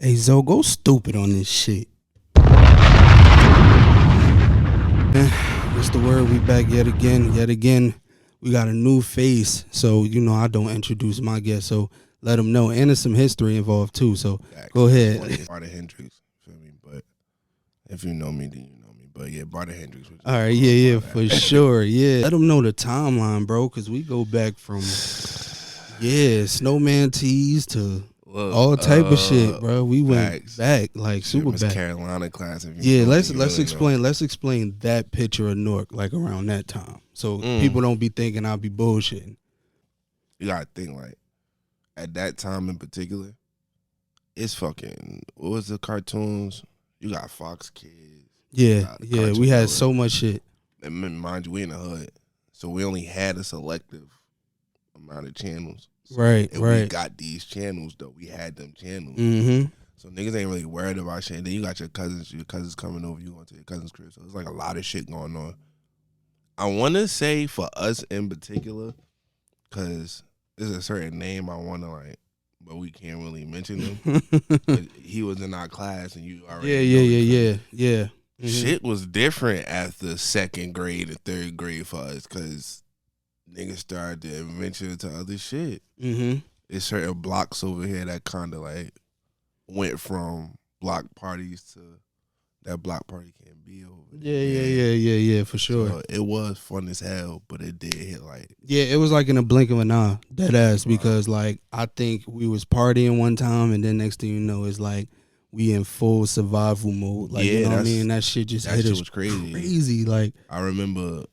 Hey, Zo, go stupid on this shit. What's the word? We back yet again. Yet again, we got a new face. So, I don't introduce my guest. So, let them know. And there's some history involved, too. So, go ahead. Barter Hendrix, feel me? But if you know me, then you know me. But yeah, Barter Hendrix. All right, yeah, for sure. Yeah. Let them know the timeline, bro, because we go back from, snowman tees to all type of shit, bro. We went back, like super Miss back. Carolina class. If Yeah, you let's really explain. know. Let's explain that picture of Newark, like around that time, so people don't be thinking I'll be bullshitting. You gotta think like at that time in particular, it's fucking. What was the cartoons? You got Fox Kids. Yeah, Cartoon we had Network. so much shit. And mind you, we in the hood, so we only had a selective amount of channels. Right, and right. we got these channels though. We had them channels. Mm-hmm. So niggas ain't really worried about shit. And then you got your cousins coming over. You going to your cousin's crib. So it's like a lot of shit going on. I want to say for us in particular, because there's a certain name I want to like, but we can't really mention him. But he was in our class, and you already Yeah. Mm-hmm. Shit was different after second grade and third grade for us, because niggas started to venture to other shit. Mm-hmm. There's certain blocks over here that kind of like went from block parties to that block party can't be over. Yeah, for sure. So it was fun as hell, but it did hit like. Yeah, it was like in a blink of an eye, dead ass, because like I think we was partying one time, and then next thing you know, it's like we in full survival mode. Like, you know what I mean? That shit just hit us was crazy. Crazy, like I remember.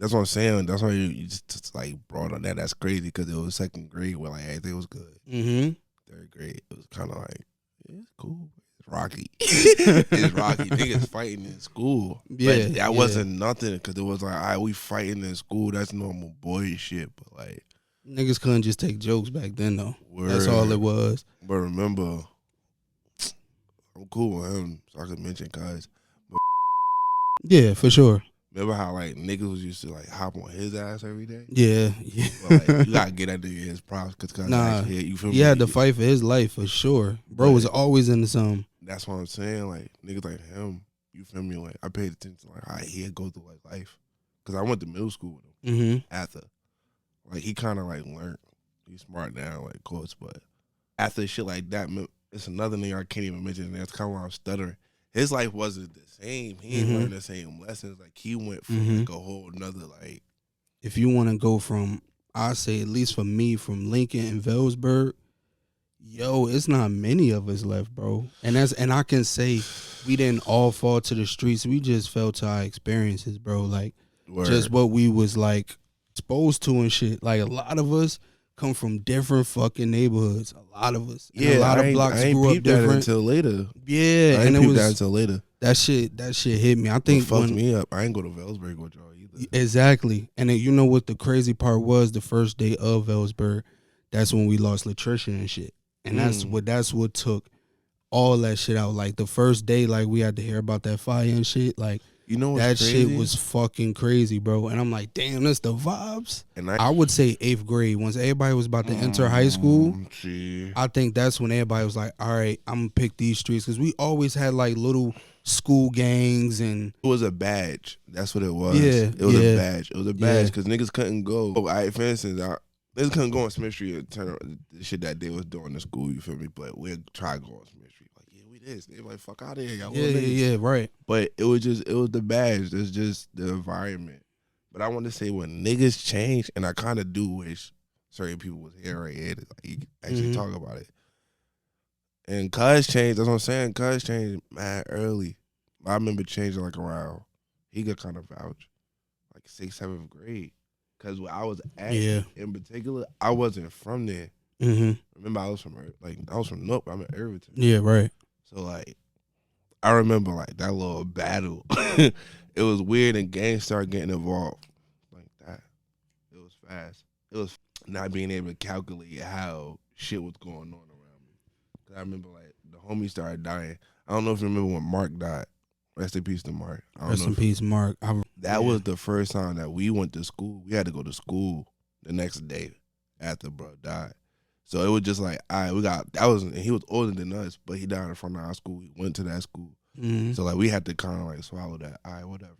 That's what I'm saying. That's why you just like brought on that. That's crazy because it was second grade where like everything was good. Mm-hmm. Third grade, it was kind of like it's cool. It's rocky. It's rocky. Niggas fighting in school. Yeah, but that wasn't nothing because it was like, all right, we fighting in school. That's normal boy shit. But like niggas couldn't just take jokes back then though. Word. That's all it was. But remember, I'm cool with him, so I could mention guys. Yeah, for sure. Remember how like niggas was used to like hop on his ass every day? Yeah. But, like, you gotta get that nigga his props because you feel me? He had to fight for his life for sure. Bro was always into something. That's what I'm saying. Like niggas like him, you feel me? Like I paid attention. Like how he'd go through like life, because I went to middle school with him. Mm-hmm. After, like he kind of like learned. He's smart now, like of course, but after shit like that, it's another thing I can't even mention. That's kind of why I'm stuttering. His life wasn't the same. He didn't learn the same lessons. Like he went from like a whole another like. If you want to go from, I say at least for me, from Lincoln and Velsburg, it's not many of us left, bro. And I can say we didn't all fall to the streets. We just fell to our experiences, bro. Like just what we was like exposed to and shit. Like a lot of us come from different fucking neighborhoods. A lot of us. And a lot of blocks grew up different. Until later. Yeah, and it was that until later. That shit hit me. I think fucked me up. I ain't go to Velsburg with y'all either. Exactly. And then, you know what the crazy part was? The first day of Velsburg, that's when we lost Latricia and shit. And that's what took all that shit out. Like the first day, like we had to hear about that fire and shit. Like, you know what's that crazy? shit was fucking crazy, bro. And I'm like, damn, that's the vibes. And I would say 8th grade, once everybody was about to enter high school, I think that's when everybody was like, all right, I'm gonna pick these streets, because we always had like little school gangs, and it was a badge. That's what it was. Yeah, it was a badge. It was a badge because niggas couldn't go. All right, for instance, niggas couldn't go on Smith Street and turn around the shit that they was doing in school. You feel me? But we'd try to go on Smith Street. Like, yeah, we this. They like, fuck out of here, y'all. Yeah, right. But it was the badge. It's just the environment. But I want to say when niggas change, and I kind of do wish certain people was here right here to like, actually talk about it. And Cuz changed. That's what I'm saying. Cuz changed mad early. I remember changing like around. He could kind of vouch, like 6th, 7th grade. Because where I was at, in particular, I wasn't from there. Remember, I was from Nook. I'm in Irvington. Yeah, right. So like, I remember like that little battle. It was weird, and gangs started getting involved like that. It was fast. It was not being able to calculate how shit was going on around me. Cause I remember like the homie started dying. I don't know if you remember when Mark died. Rest in peace to Mark. Rest in peace, Mark. That was the first time that we went to school. We had to go to school the next day after bro died. So it was just like, all right, we got that was, and he was older than us, but he died in front of our school. He went to that school, so like we had to kind of like swallow that. All right, whatever.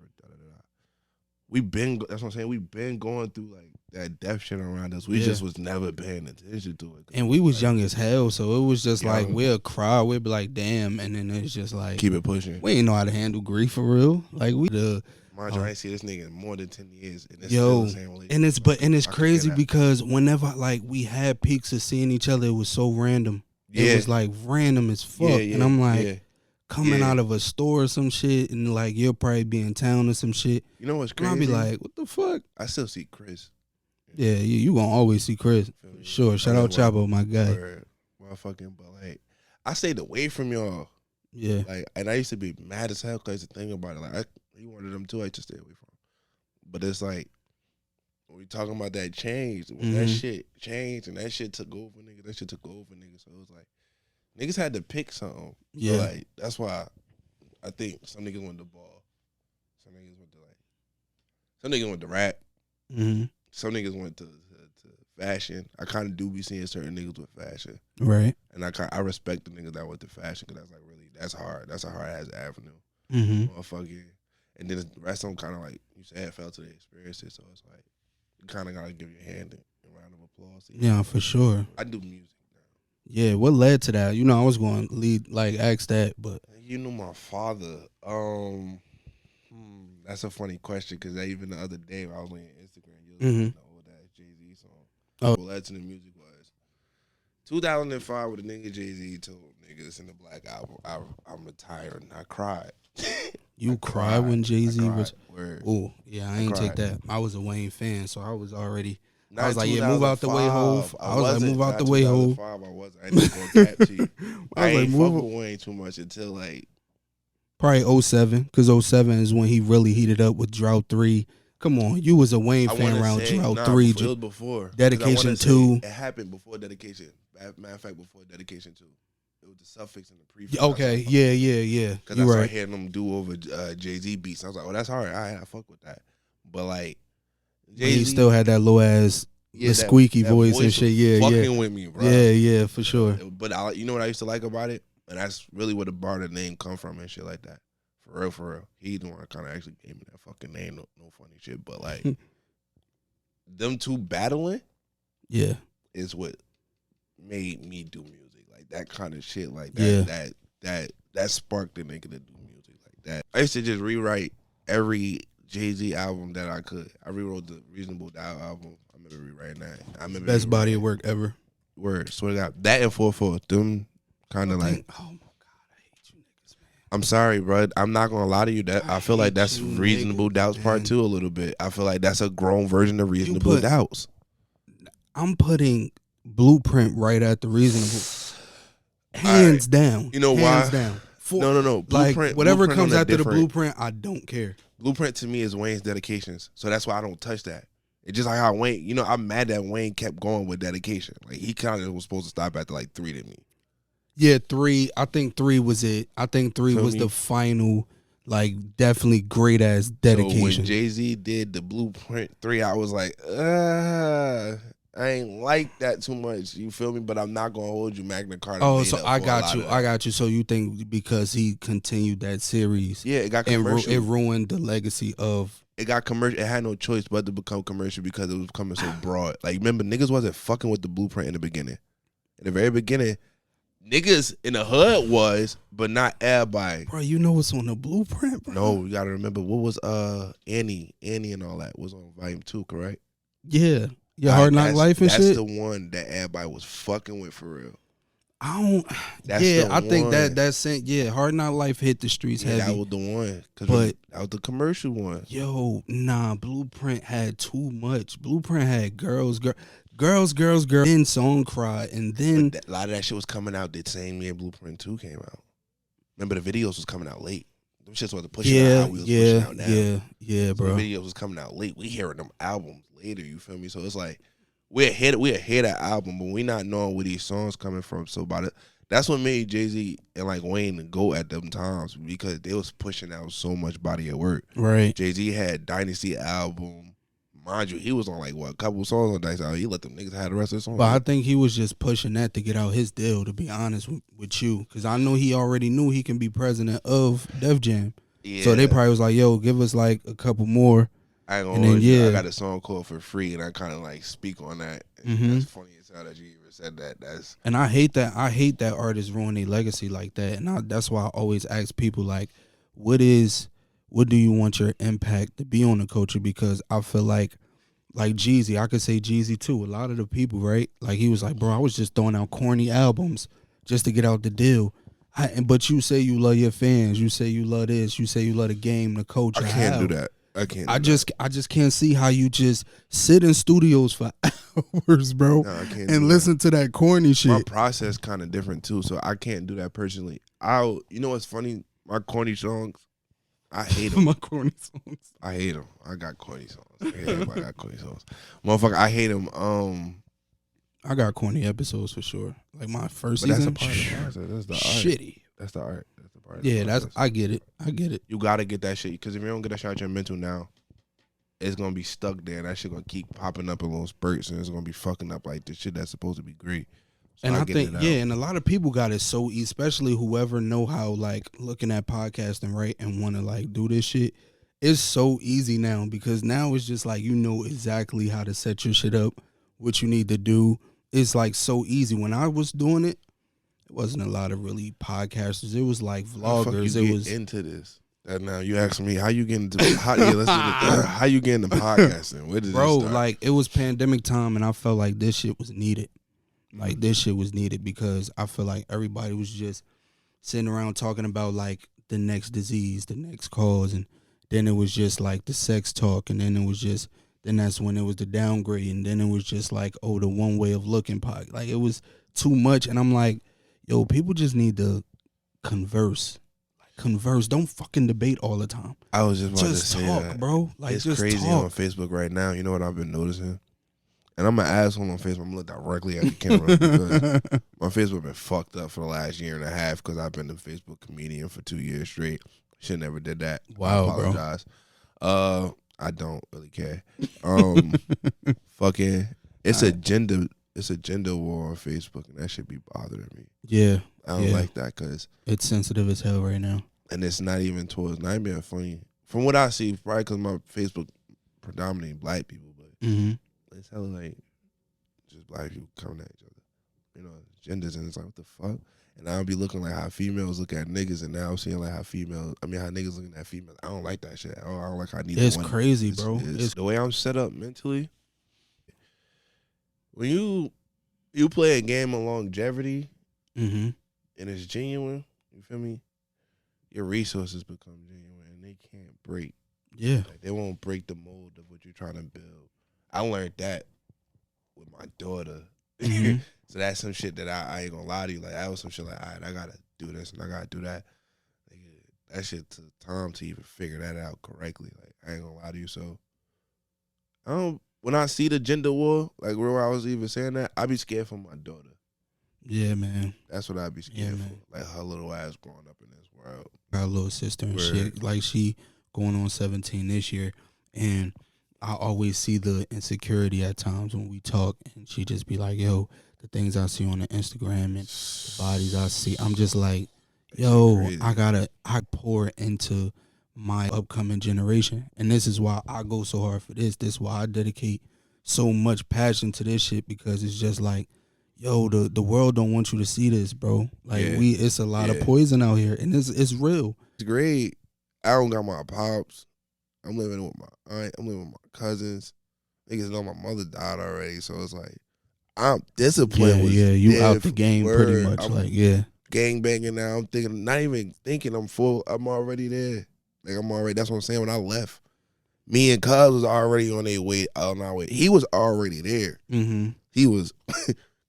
That's what I'm saying. We've been going through like that death shit around us. We just was never paying attention to it. And we was young as hell, so it was just like we'll cry, we'll be like, damn, and then it's just like keep it pushing. We ain't know how to handle grief for real. Like we mind you, I ain't see this nigga in more than 10 years, and it's still the same relationship. And it's crazy because whenever like we had peaks of seeing each other, it was so random. It was like random as fuck, and I'm like. Coming out of a store or some shit, and like you'll probably be in town or some shit. You know what's crazy? And I'll be like, what the fuck? I still see Chris. Yeah, you gonna always see Chris. Sure. Shout out Chabo, my guy. Motherfucking, but like, I stayed away from y'all. Yeah. Like, and I used to be mad as hell because I used to think about it. Like, he wanted them too. I used to stay away from. But it's like, when we talking about that change, when that shit changed and that shit took over, nigga, So it was like, niggas had to pick something. Yeah. So like, that's why I think some niggas went to ball. Some niggas went to rap. Some niggas went to fashion. I kind of do be seeing certain niggas with fashion. Right. And I respect the niggas that went to fashion because that's like really, that's hard. That's a hard ass avenue. Motherfucking. And then the rest of them kind of like, you said, fell to the experiences. So it's like, you kind of got to give your hand a round of applause. Yeah, for sure. I do music. Yeah, what led to that? You know, I was going to ask that, but you knew my father. That's a funny question because even the other day I was on Instagram, you was listening to the old ass Jay-Z song. What led to the music was 2005 with the nigga Jay-Z told niggas in the Black Album, I'm retiring. I cried. You cried when Jay-Z was. Word. Oh yeah, I ain't take that. I was a Wayne fan, so I was already. Not I was like, yeah, move out the way, Hov. I was like, move out the way, Hov. I wasn't. I ain't gonna cap to you. I ain't fuck with Wayne too much until like probably 07, because 07 is when he really heated up with Drought 3. Come on, you was a Wayne fan around Drought 3. It was before. Dedication 2. It happened before Dedication. Matter of fact, before Dedication 2. It was the suffix and the prefix. Okay, yeah. Because I started hearing them do over Jay-Z beats. I was like, oh, that's hard. I fuck with that. But like, Jay-Z, he still had that low ass, squeaky that voice and shit. Yeah, fucking with me, bro. Yeah, for sure. But you know what I used to like about it, and that's really where the bar the name come from and shit like that. For real. He the one that kind of actually gave me that fucking name. No funny shit, but like them two battling, is what made me do music like that kind of shit. Like that, that sparked the nigga to do music like that. I used to just rewrite every Jay-Z album that I could. I rewrote the Reasonable Doubt album. I remember rewriting that. I remember best body of work ever. Word. Swear to God. That and 4/4. Them kind of like. Oh my God, I hate you niggas, man. I'm sorry, bro. I'm not gonna lie to you. That I feel like that's Reasonable Doubts Part 2 a little bit. I feel like that's a grown version of Reasonable Doubts. I'm putting Blueprint right at the Reasonable. Hands down. You know hands why? Down. No. Blueprint, like whatever comes after the Blueprint, I don't care. Blueprint to me is Wayne's Dedications, so that's why I don't touch that. It's just like how Wayne, you know, I'm mad that Wayne kept going with Dedication. Like he kind of was supposed to stop after like 3 to me. Yeah, 3. I think 3 was it. I think 3 was the final, like definitely great ass Dedication. So when Jay-Z did the Blueprint 3, I was like, I ain't like that too much. You feel me? But I'm not gonna hold you, Magna Carta. Oh, so I got you. So you think because he continued that series? Yeah, it got commercial. It ruined the legacy of. It got commercial. It had no choice but to become commercial because it was becoming so broad. Like remember, niggas wasn't fucking with the Blueprint in the beginning. In the very beginning, niggas in the hood was, but not everybody. Bro, you know what's on the Blueprint, bro? No, you gotta remember what was Annie and all that was on volume 2, correct? Yeah. Your Hard Knock Life and shit? That's the one that everybody was fucking with for real. I think that sent, Hard Knock Life hit the streets heavy. That was the one. But that was the commercial one. Yo, nah, Blueprint had too much. Blueprint had girls, then Song Cry, and then a lot of that shit was coming out the same year Blueprint 2 came out. Remember the videos was coming out late. Them shits wasn't pushing out how we was pushing out now. Yeah, bro. The videos was coming out late. We hearing them albums later, you feel me? So it's like we're ahead that album, but we not knowing where these songs coming from. So that's what made Jay-Z and like Wayne go at them times because they was pushing out so much body of work. Right. Jay-Z had Dynasty album, mind you, he was on like what, a couple songs on Dice Out. He let them niggas have the rest of the song. But I think he was just pushing that to get out his deal, to be honest with you. Because I know he already knew he can be president of Def Jam. Yeah. So they probably was like, yo, give us like a couple more. I ain't gonna hold you. I got a song called For Free, and I kind of like speak on that. That's funny as hell that you even said that. And I hate that. I hate that artists ruin their legacy like that. And that's why I always ask people like, what do you want your impact to be on the culture? Because I feel like Jeezy, I could say Jeezy too. A lot of the people, right? Like he was like, bro, I was just throwing out corny albums just to get out the deal. But you say you love your fans. You say you love this. You say you love the game, the culture. I can't do that. I just can't see how you just sit in studios for hours, bro, and listen to that corny shit. My process kind of different too, so I can't do that personally. You know what's funny? My corny songs, I hate them. My corny songs, I hate them. I got corny songs. Everybody got corny songs, motherfucker. I hate them. I got corny episodes for sure. Like my first season, that's a part of the process. That's the shitty. Art. That's the art. That's the part. Yeah, I get it. You gotta get that shit, because if you don't get that shit out your mental now, it's gonna be stuck there. That shit gonna keep popping up in little spurts, and it's gonna be fucking up like the shit that's supposed to be great. So and I think and a lot of people got it so easy, especially whoever know how like looking at podcasting, right, and want to like do this shit. It's so easy now, because now it's just like you know exactly how to set your shit up, what you need to do. It's like so easy. When I was doing it, it wasn't a lot of really podcasters. It was like vloggers. It was into this. That now you asking me how you get into how you get into podcasting? Where did bro? This start? Like it was pandemic time, and I felt like this shit was needed. Like this shit was needed because I feel like everybody was just sitting around talking about like the next disease, the next cause, and then it was just like the sex talk, and then it was just. Then that's when it was the downgrade, and then it was just like, oh, the one way of looking podcast. Like it was too much, and I'm like, yo, people just need to converse. Don't fucking debate all the time. I was just about to say talk, that. bro. Like it's just crazy talk. on Facebook right now. You know what I've been noticing? And I'm an asshole on Facebook. I'm gonna look directly at the camera because my Facebook been fucked up for the last year and a half because I've been a Facebook comedian for 2 years straight. Should never did that. Wow, I apologize. Bro. I don't really care. Fucking, it's a gender war on Facebook, and that should be bothering me. Yeah, I don't like that because it's sensitive as hell right now, and it's not even towards not being funny. From what I see, probably because my Facebook predominantly black people, but it's hella like just black people coming at each other. You know, genders, and it's like what the fuck. And I'll be looking like how females look at niggas, and now I'm seeing like how niggas looking at females. I don't like that shit. I don't like how neither it's one. Crazy, bro. It's the way I'm set up mentally. When you play a game of longevity, and it's genuine, you feel me? Your resources become genuine, and they can't break. Yeah, like, they won't break the mold of what you're trying to build. I learned that with my daughter. So that's some shit that I ain't gonna lie to you. Like, that was some shit like, all right, I gotta do this and I gotta do that. Like, that shit took time to even figure that out correctly. Like, I ain't gonna lie to you. So, when I see the gender war, like where I was even saying that, I be scared for my daughter. Yeah, man. That's what I be scared for. Like, her little ass growing up in this world. Got a little sister and shit. Like, she going on 17 this year. And I always see the insecurity at times when we talk. And she just be like, yo, the things I see on the Instagram and the bodies I see, I'm just like, yo, I pour into my upcoming generation. And this is why I go so hard for this. This is why I dedicate so much passion to this shit, because it's just like, yo, the world don't want you to see this, bro. Like, it's a lot of poison out here, and it's real. It's great. I don't got my pops. I'm living with my aunt. I'm living with my cousins. Niggas know my mother died already, so it's like, I'm disciplined. You out the game pretty much. Gang banging now. I'm not even thinking I'm full. I'm already there. Like, that's what I'm saying. When I left, me and Cuz was already on their way, on our way. He was already there. He was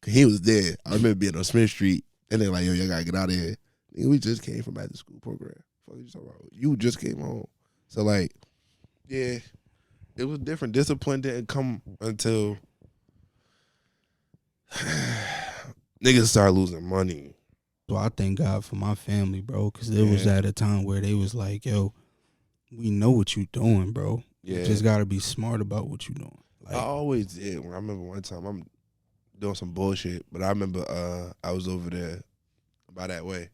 there. I remember being on Smith Street, and they're like, yo, y'all gotta get out of here. Nigga, we just came from back to school program. What you talking about? You just came home. So, like, yeah, it was different. Discipline didn't come until niggas started losing money. So I thank God for my family, bro, because it was at a time where they was like, yo, we know what you doing, bro. You Yeah. just gotta be smart about what you're doing. I always did. When I remember one time I'm doing some bullshit, but I remember I was over there by that way.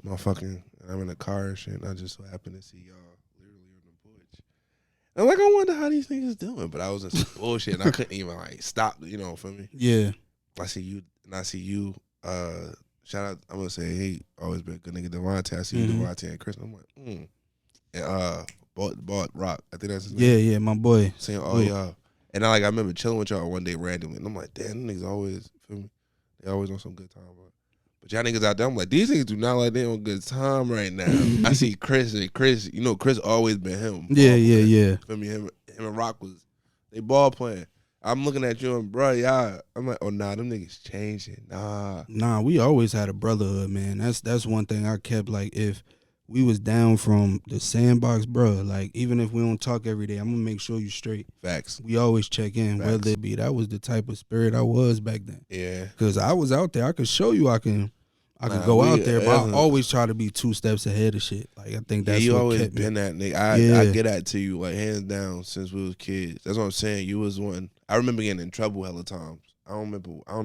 Motherfucking, I'm in a car and shit, and I just so happened to see y'all literally on the porch. I'm like, I wonder how these niggas doing, but I was in some bullshit, and I couldn't even like stop, for me. Yeah. I see you, and I see you. Shout out, I'm gonna say, hey, always been a good nigga, Devontae. I see you, Devontae and Chris. I'm like, and bought Rock. I think that's his name. Yeah, my boy. Saying all y'all, and I remember chilling with y'all one day randomly, and I'm like, damn, them niggas always feel me. They always on some good time, bro. But y'all niggas out there, I'm like, these niggas do not like they on good time right now. I see Chris, and Chris, Chris always been him. Yeah. Feel me? Him and Rock they ball playing. I'm looking at you and bro, y'all. I'm like, oh nah, them niggas changing. Nah, we always had a brotherhood, man. That's one thing I kept. Like, if we was down from the sandbox, bro, like, even if we don't talk every day, I'm gonna make sure you straight. Facts. We always check in, Facts. whether it be. That was the type of spirit I was back then. Yeah, because I was out there. I could show you I could go out there, but I always try to be 2 steps ahead of shit. Like, I think that's you what always kept been me. that nigga. I get that to you, like, hands down, since we was kids. That's what I'm saying. You was one. I remember getting in trouble hella times. I don't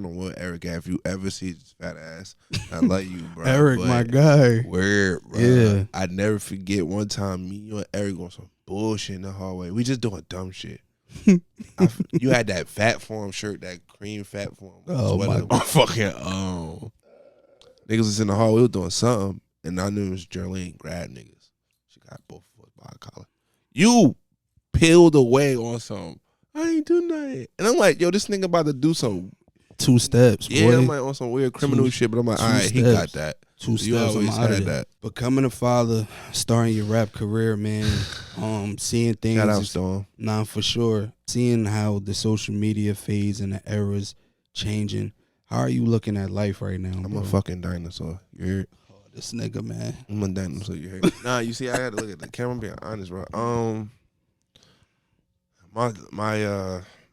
know what Eric had. If you ever see his fat ass, I love you, bro. Eric, my guy. Weird, bro. Yeah. I'd never forget one time me, you and Eric on some bullshit in the hallway. We just doing dumb shit. You had that fat form shirt, that cream fat form. Oh, my God. Fucking, niggas was in the hallway, we was doing something, and I knew it was Jerlene grab niggas. She got both of us by a collar. You peeled away on something. I ain't do nothing. And I'm like, yo, this nigga about to do some 2 steps, yeah, boy. I'm like on some weird criminal shit, but I'm like, all right, he got that. 2 You steps, always I'm out had of there. that. Becoming a father, starting your rap career, man. Seeing things. Shout out, Storm. Nah, for sure. Seeing how the social media fades and the era's changing. How are you looking at life right now, I'm bro? a fucking dinosaur. You heard? Oh, this nigga, man. I'm a dinosaur. You heard? Nah, you see, I had to look at the camera. I'm being honest, bro.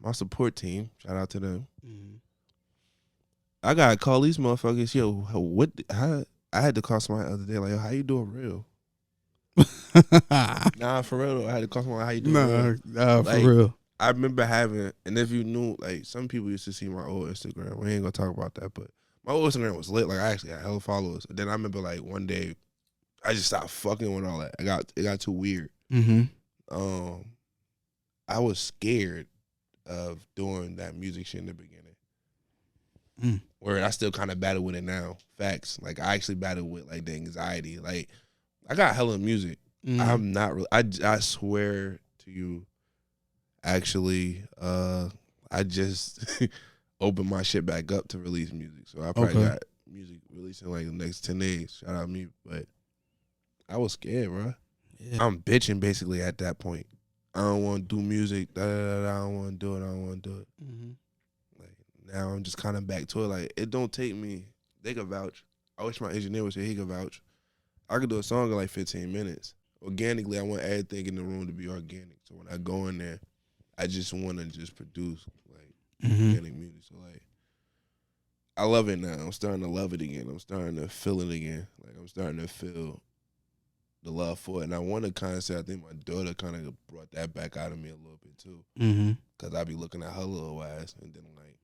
My support team. Shout out to them. I gotta call these motherfuckers. Yo, what? How? I had to call somebody the other day. Like, yo, how you doing real? Nah, for real though. I had to call somebody. How you doing real? Nah, Like, for real. I remember having, and if you knew, like, some people used to see my old Instagram. We ain't gonna talk about that, but my old Instagram was lit. Like, I actually had hella followers. And then I remember, like, one day, I just stopped fucking with all that. It got too weird. I was scared of doing that music shit in the beginning. Where I still kind of battle with it now. Facts. Like, I actually battle with, like, the anxiety. Like, I got hella music. I'm not really. I swear to you. Actually, I just opened my shit back up to release music. So I probably got music releasing like the next 10 days. Shout out me. But I was scared, bro. Yeah. I'm bitching basically at that point. I don't want to do music. I don't want to do it. Like, now I'm just kind of back to it. Like, it don't take me. They could vouch. I wish my engineer was here. He could vouch. I could do a song in like 15 minutes. Organically, I want everything in the room to be organic. So when I go in there, I just want to just produce like organic music. So like, I love it now. I'm starting to love it again. I'm starting to feel it again. Like, I'm starting to feel the love for it. And I want to kind of say, I think my daughter kind of brought that back out of me a little bit too. Cause I be looking at her little ass, and then like,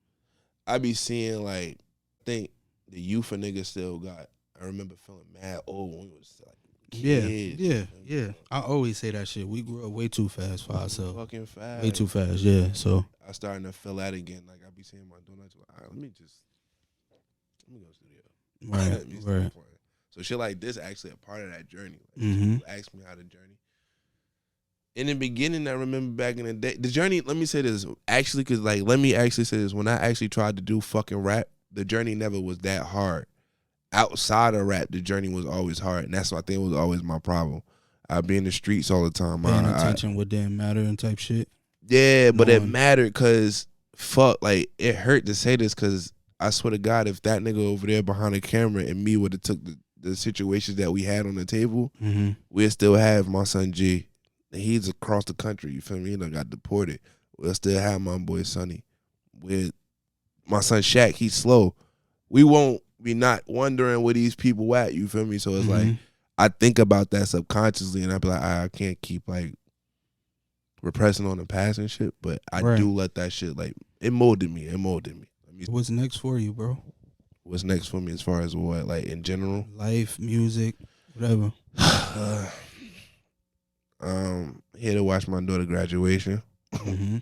I be seeing like, I think the youth a nigga still got. I remember feeling mad old when we was like kids. Yeah. I always say that shit. We grew up way too fast for ourselves. Fucking fast. Way too fast, yeah. So I starting to feel that again. Like, I be seeing my daughter. Like, all right, let me go to the studio. Right. So shit like this actually a part of that journey. Like, people ask me how the journey. In the beginning, I remember back in the day, the journey. Let me say this actually, cause like, let me actually say this. When I actually tried to do fucking rap, the journey never was that hard. Outside of rap, the journey was always hard, and that's what I think was always my problem. I'd be in the streets all the time. Paying attention what didn't matter and type shit. Yeah, but it mattered because fuck, like, it hurt to say this because I swear to God, if that nigga over there behind the camera and me would have took the situations that we had on the table, we'd still have my son G. And he's across the country, you feel me? He done got deported. We'll still have my boy Sonny. With my son Shaq, he's slow. We won't be not wondering where these people at, you feel me? So it's like, I think about that subconsciously, and I be like, I can't keep like repressing on the past and shit, but I Right. do let that shit, like, it molded me. What's next for you, bro? What's next for me as far as what, like, in general? Life, music, whatever. Here to watch my daughter graduation. Mm-hmm.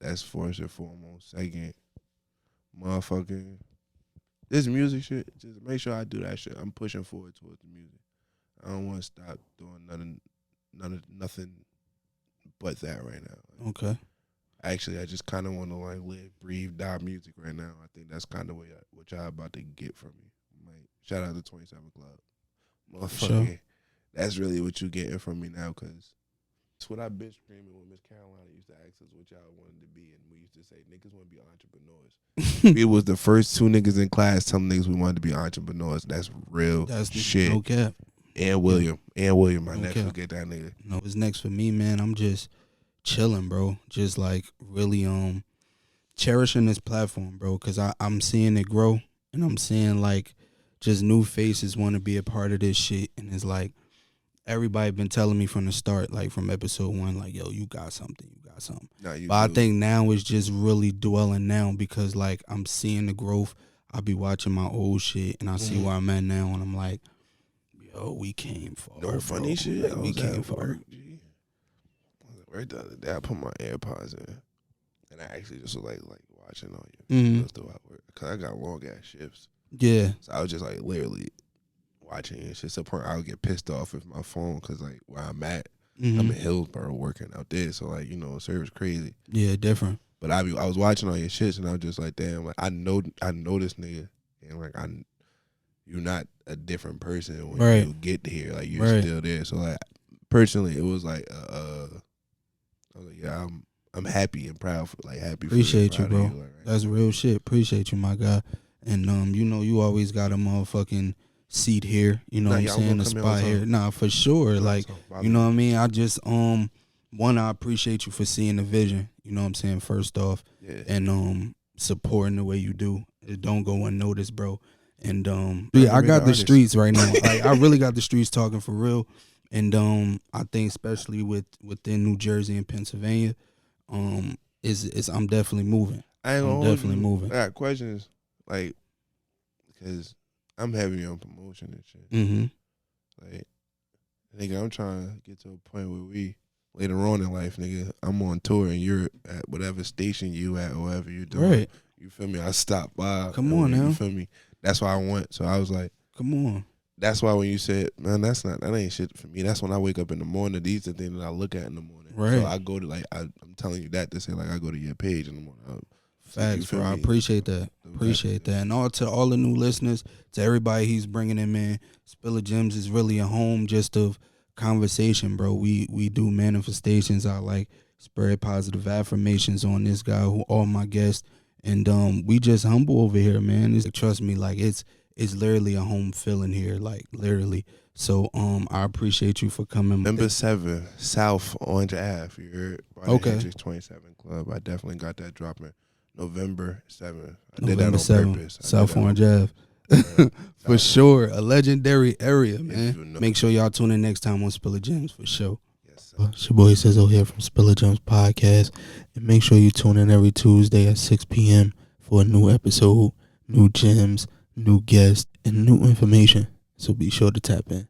That's first and foremost. Second, motherfucking this music shit. Just make sure I do that shit. I'm pushing forward towards the music. I don't want to stop doing nothing but that right now. Okay. Actually, I just kind of want to like live, breathe, die music right now. I think that's kind of what y'all about to get from me. Like, shout out to 27 Club, motherfucker. Sure. That's really what you getting from me now, cause it's what I've been screaming when Miss Carolina used to ask us what y'all wanted to be, and we used to say niggas want to be entrepreneurs. We was the first 2 niggas in class telling niggas we wanted to be entrepreneurs. That's real shit. No cap. And William, my No nephew, cap. get that nigga. No, what's next for me, man? I'm just chilling, bro. Just like really cherishing this platform, bro, because I'm seeing it grow, and I'm seeing like just new faces want to be a part of this shit, and it's like everybody been telling me from the start, like from episode 1, like, yo, you got something. Nah, But I think now it's just really dwelling now because like I'm seeing the growth. I be watching my old shit and I see where I'm at now, and I'm like, yo, we came far. No funny bro. shit. Like, I we was came at far. work, G. I was at work the other day. I put my AirPods in, and I actually just was like watching all you throughout work, cause I got long ass shifts. Yeah. So I was just like literally watching and shit. To the point I would get pissed off with my phone, cause like where I'm at, I'm in Hillsborough working out there, so like, you know, service crazy. Yeah, different. But I was watching all your shits, and I was just like, damn, like I know this nigga, and like you're not a different person when you get here, like you're still there. So like personally, it was like I was like, yeah, I'm happy and proud for happy. Appreciate for you, bro. Like, right. That's real shit. Appreciate you, my guy. And you know, you always got a motherfucking seat here. You know what I'm saying? A spot here. Nah, for sure. Like, you know what I mean? I just one, I appreciate you for seeing the vision. You know what I'm saying? First off, and supporting the way you do. It don't go unnoticed, bro. And yeah, I got the streets right now. Like, I really got the streets talking for real. And I think especially within New Jersey and Pennsylvania, is I'm definitely moving. I'm definitely moving. I got questions, like, because I'm heavy on promotion and shit. Mm-hmm. Like, nigga, I'm trying to get to a point where we later on in life, nigga, I'm on tour and you're at whatever station you at or whatever you're doing. Right. You feel me? I stop by. Come on now. You feel me? That's what I want. So I was like, come on. That's why when you said, man, that ain't shit for me. That's when I wake up in the morning. These are the things that I look at in the morning. Right. So I go to I'm telling you that to say I go to your page in the morning. Facts, bro. I appreciate that. Appreciate that. And to all the new listeners, to everybody he's bringing in, man, Spill of Gems is really a home just of conversation, bro. We do manifestations. I like spread positive affirmations on this guy, who all my guests, and we just humble over here, man. Trust me, like it's literally a home feeling here, like literally. So I appreciate you for coming. Number 7, South Orange Ave. You heard? Okay. Hendrix 27 Club. I definitely got that dropping November 7th. I November did that on 7th, purpose. South Orange Ave. For sure. A legendary area, man. You know. Make sure y'all tune in next time on Spill of Gems, for sure. Yes, sir. It's your boy Sizzle here from Spill of Gems Podcast. And make sure you tune in every Tuesday at 6 p.m. for a new episode, new gems, new guests, and new information. So be sure to tap in.